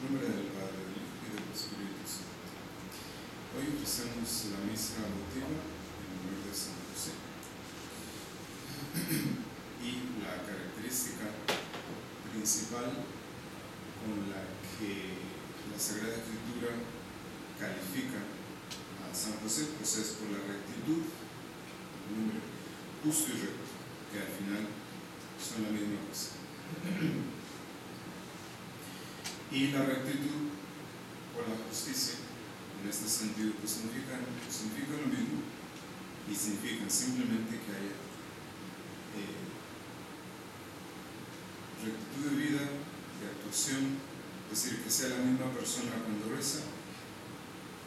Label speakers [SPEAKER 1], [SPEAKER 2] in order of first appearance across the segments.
[SPEAKER 1] nombre del Padre, del Hijo y del Espíritu Santo. Hoy rezamos la misa votiva en honor de San José. Y la característica principal con la que la Sagrada Escritura califica a San José, pues es por la rectitud, un hombre justo y recto, que al final son la misma cosa. Y la rectitud o la justicia, en este sentido, pues significa lo mismo, y significa simplemente que haya rectitud de vida, de actuación, es decir, que sea la misma persona cuando reza,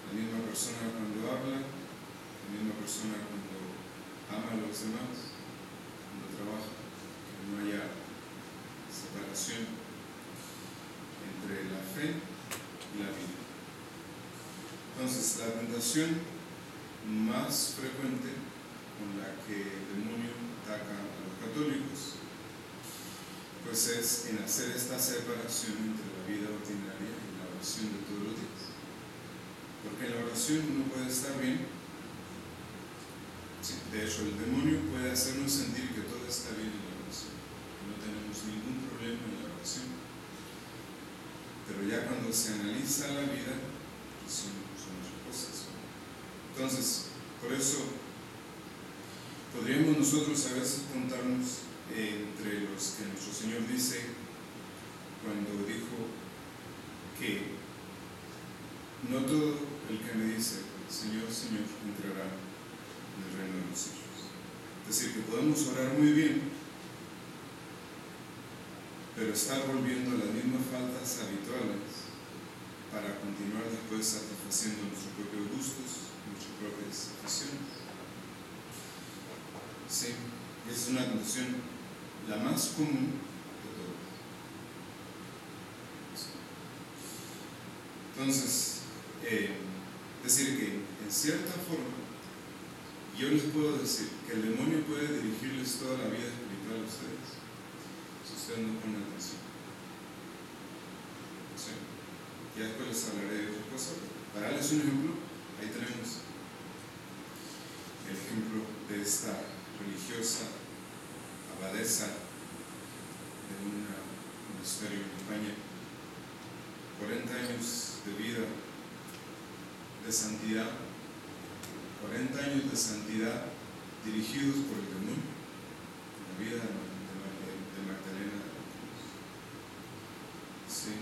[SPEAKER 1] la misma persona cuando habla, la misma persona cuando ama a los demás, cuando trabaja, que no haya separación entre la fe y la vida. Entonces, la tentación más frecuente con la que el demonio ataca a los católicos, pues es en hacer esta separación entre la vida ordinaria y la oración de todos los días. Porque en la oración uno puede estar bien. Sí, de hecho, el demonio puede hacernos sentir que todo está bien en la oración, que no tenemos ningún problema en la oración. Pero ya cuando se analiza la vida, pues son otras cosas. Entonces, por eso podríamos nosotros a veces contarnos entre los que nuestro Señor dice cuando dijo que no todo el que me dice Señor, Señor, entrará en el reino de los cielos. Es decir, que podemos orar muy bien, pero estar volviendo a las mismas faltas habituales para continuar después satisfaciendo nuestros propios gustos, nuestras propias aficiones. Sí, esa es una tentación la más común de todas. Entonces, decir que en cierta forma yo les puedo decir que el demonio puede dirigirles toda la vida espiritual a ustedes si ustedes no ponen atención. Sí. Ya después les hablaré de otra cosa, pero para darles un ejemplo, ahí tenemos el ejemplo de esta religiosa abadesa de un monasterio en España, 40 años de vida de santidad, 40 años de santidad dirigidos por el demonio, la vida de Magdalena de la Cruz. Sí.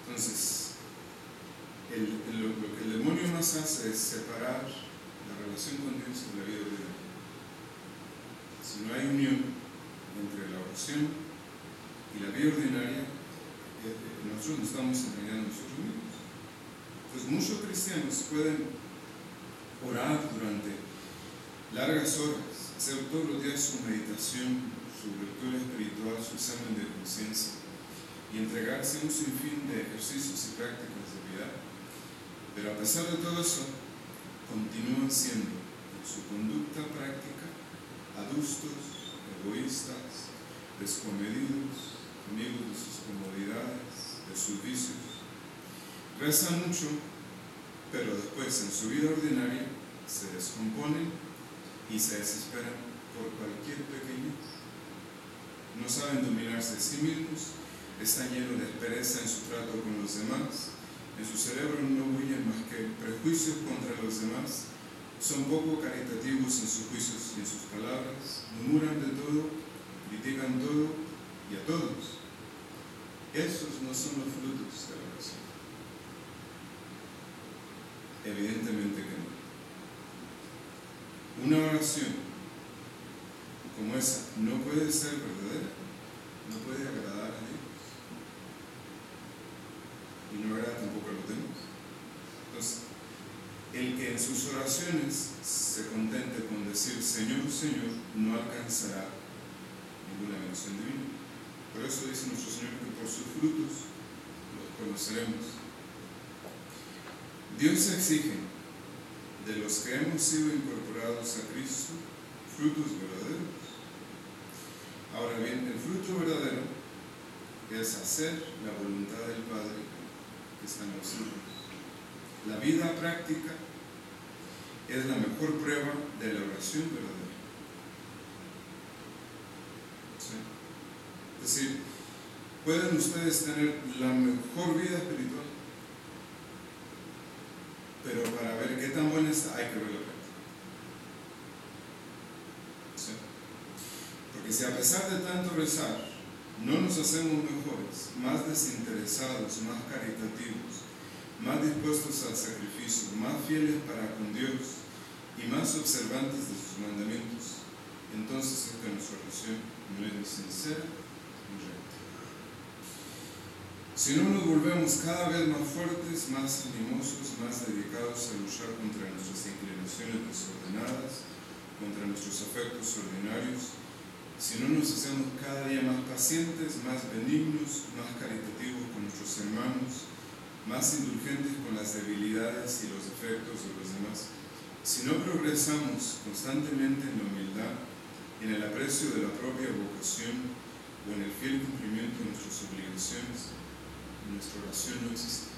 [SPEAKER 1] Entonces, lo que el demonio más hace es separar la relación con Dios y la vida ordinaria. Si no hay unión entre la oración y la vida ordinaria, nosotros nos estamos engañando a nosotros mismos. Pues muchos cristianos pueden orar durante largas horas, hacer todos los días su meditación, su lectura espiritual, su examen de conciencia y entregarse a un sinfín de ejercicios y prácticas de piedad. Pero a pesar de todo eso, continúan siendo en su conducta práctica adustos, egoístas, descomedidos, amigos de sus comodidades, de sus vicios. Rezan mucho, pero después en su vida ordinaria se descomponen y se desesperan por cualquier pequeñez. No saben dominarse a sí mismos, están llenos de pereza en su trato con los demás, en su cerebro no bullen más que prejuicios contra los demás, son poco caritativos en sus juicios y en sus palabras, murmuran de todo, critican todo y a todos. Esos no son los frutos de la oración. Evidentemente que no. Una oración como esa no puede ser verdadera, no puede agradar a Dios y no agrada tampoco a los demás. Entonces, el que en sus oraciones se contente con decir Señor, Señor, no alcanzará ninguna bendición divina. Por eso dice nuestro Señor que por sus frutos los conoceremos. Dios exige de los que hemos sido incorporados a Cristo frutos verdaderos. Ahora bien, el fruto verdadero es hacer la voluntad del Padre que está en los cielos. La vida práctica es la mejor prueba de la oración verdadera. ¿Sí? Es decir, pueden ustedes tener la mejor vida espiritual, pero para ver qué tan buena está, hay que ver la práctica. ¿Sí? Porque si a pesar de tanto rezar, no nos hacemos mejores, más desinteresados, más caritativos, más dispuestos al sacrificio, más fieles para con Dios y más observantes de sus mandamientos, entonces es que nuestra oración no es ni sincera ni recta. Si no nos volvemos cada vez más fuertes, más animosos, más dedicados a luchar contra nuestras inclinaciones desordenadas, contra nuestros afectos ordinarios, si no nos hacemos cada día más pacientes, más benignos, más caritativos con nuestros hermanos, más indulgentes con las debilidades y los defectos de los demás, si no progresamos constantemente en la humildad, en el aprecio de la propia vocación o en el fiel cumplimiento de nuestras obligaciones, nuestra oración no existe.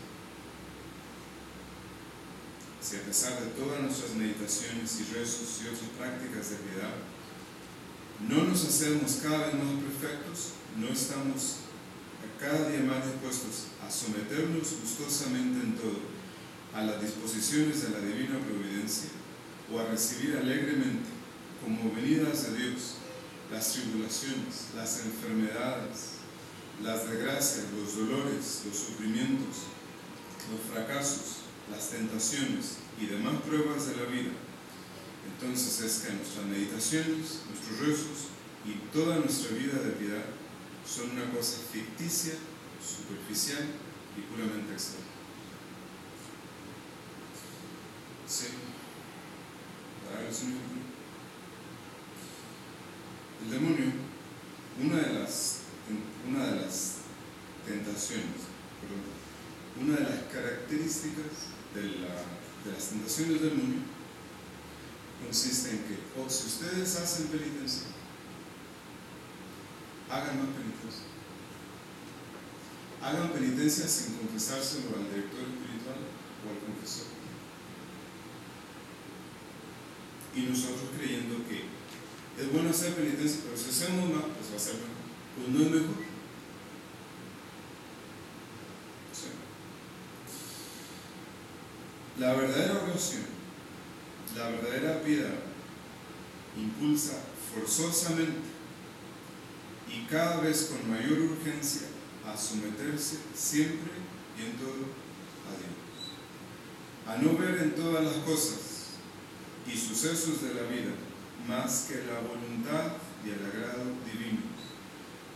[SPEAKER 1] Si a pesar de todas nuestras meditaciones y rezos y otras prácticas de piedad, no nos hacemos cada vez más perfectos, no estamos cada día más dispuestos a someternos gustosamente en todo a las disposiciones de la divina providencia o a recibir alegremente como venidas de Dios las tribulaciones, las enfermedades, las desgracias, los dolores, los sufrimientos, los fracasos, las tentaciones y demás pruebas de la vida, entonces es que nuestras meditaciones, nuestros rezos y toda nuestra vida de piedad son una cosa ficticia, superficial y puramente externa. Sí. Para darles un ejemplo. El demonio, una de las tentaciones, una de las características de las tentaciones del demonio consiste en que, si ustedes hacen penitencia, hagan más penitencia. Hagan penitencia sin confesárselo al director espiritual o al confesor. Y nosotros creyendo que es bueno hacer penitencia, pero si hacemos más, pues va a ser mejor. Pues no es mejor. Sí. La verdadera oración, la verdadera piedad, impulsa forzosamente y cada vez con mayor urgencia a someterse siempre y en todo a Dios, a no ver en todas las cosas y sucesos de la vida más que la voluntad y el agrado divino,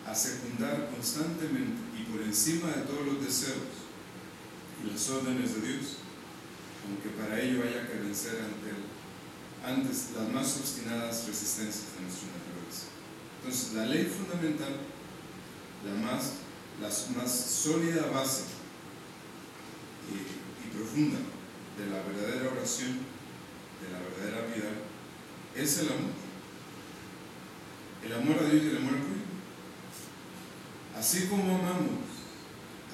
[SPEAKER 1] a secundar constantemente y por encima de todos los deseos y las órdenes de Dios, aunque para ello haya que vencer antes las más obstinadas resistencias de nuestra naturaleza. Entonces, la ley fundamental, la más sólida base y profunda de la verdadera oración, de la verdadera piedad, es el amor. El amor a Dios y el amor al prójimo. Así como amamos,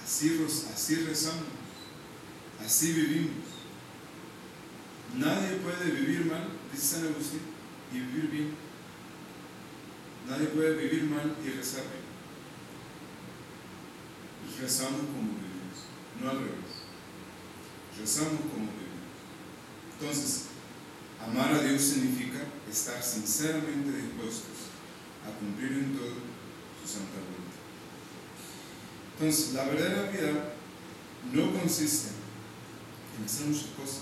[SPEAKER 1] así rezamos, así vivimos. Nadie puede vivir mal, dice San Agustín, y vivir bien. Nadie puede vivir mal y rezar bien. Y rezamos como vivimos, no al revés. Rezamos como vivimos. Entonces, amar a Dios significa estar sinceramente dispuestos a cumplir en todo su santa voluntad. Entonces, la verdadera piedad no consiste en hacer muchas cosas,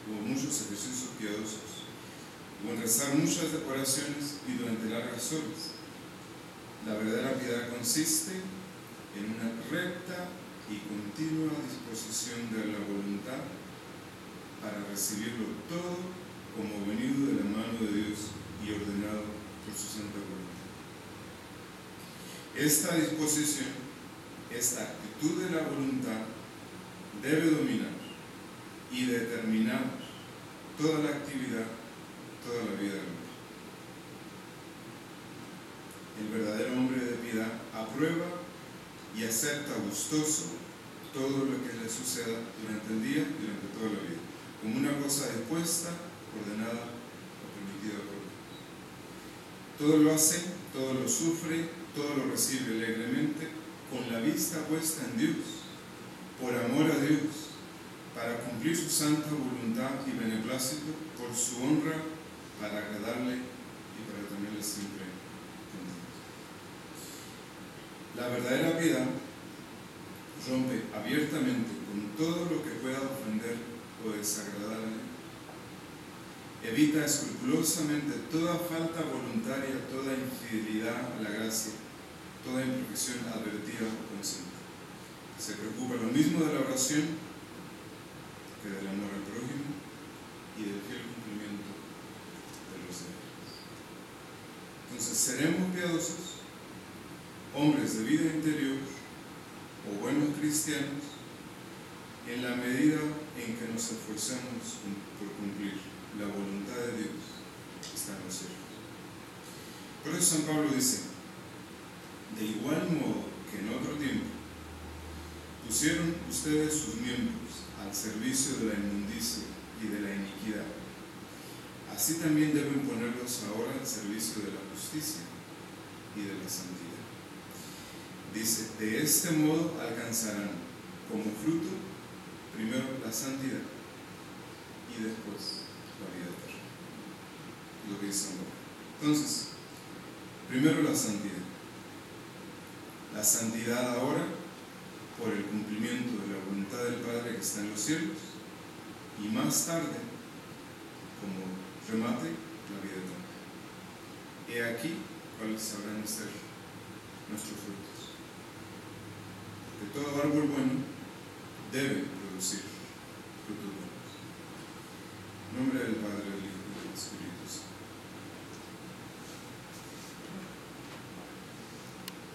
[SPEAKER 1] o muchos ejercicios piadosos, o en rezar muchas oraciones y durante largas horas. La verdadera piedad consiste en una recta y continua disposición de la voluntad para recibirlo todo como venido de la mano de Dios y ordenado por su santa voluntad. Esta disposición, esta actitud de la voluntad debe dominar y determinar toda la actividad, toda la vida del hombre. El verdadero hombre de piedad aprueba y acepta gustoso todo lo que le suceda durante el día y durante toda la vida, como una cosa dispuesta, ordenada o permitida por Dios. Todo lo hace, todo lo sufre, todo lo recibe alegremente, con la vista puesta en Dios, por amor a Dios, para cumplir su santa voluntad y beneplácito, por su honra, para agradarle y para tenerle siempre contento. La verdadera piedad rompe abiertamente con todo lo que pueda ofender o desagradarle. Evita escrupulosamente toda falta voluntaria, toda infidelidad a la gracia, toda imperfección advertida o consciente. Se preocupa lo mismo de la oración que del amor al prójimo y del fiel cumplimiento de los deberes. Entonces, seremos piadosos, hombres de vida interior o buenos cristianos, en la medida en que nos esforcemos por cumplir la voluntad de Dios que está en los cielos. Por eso San Pablo dice: de igual modo que en otro tiempo pusieron ustedes sus miembros al servicio de la inmundicia y de la iniquidad, así también deben ponerlos ahora al servicio de la justicia y de la santidad. Dice: de este modo alcanzarán como fruto primero la santidad y después la vida eterna. Lo que dice San Pablo. Entonces, primero la santidad. La santidad ahora por el cumplimiento de la voluntad del Padre que está en los cielos, y más tarde, como remate, la vida eterna. He aquí cuáles habrán de ser nuestros frutos. Porque todo árbol bueno debe producir frutos buenos. En nombre del Padre, del Hijo y del Espíritu.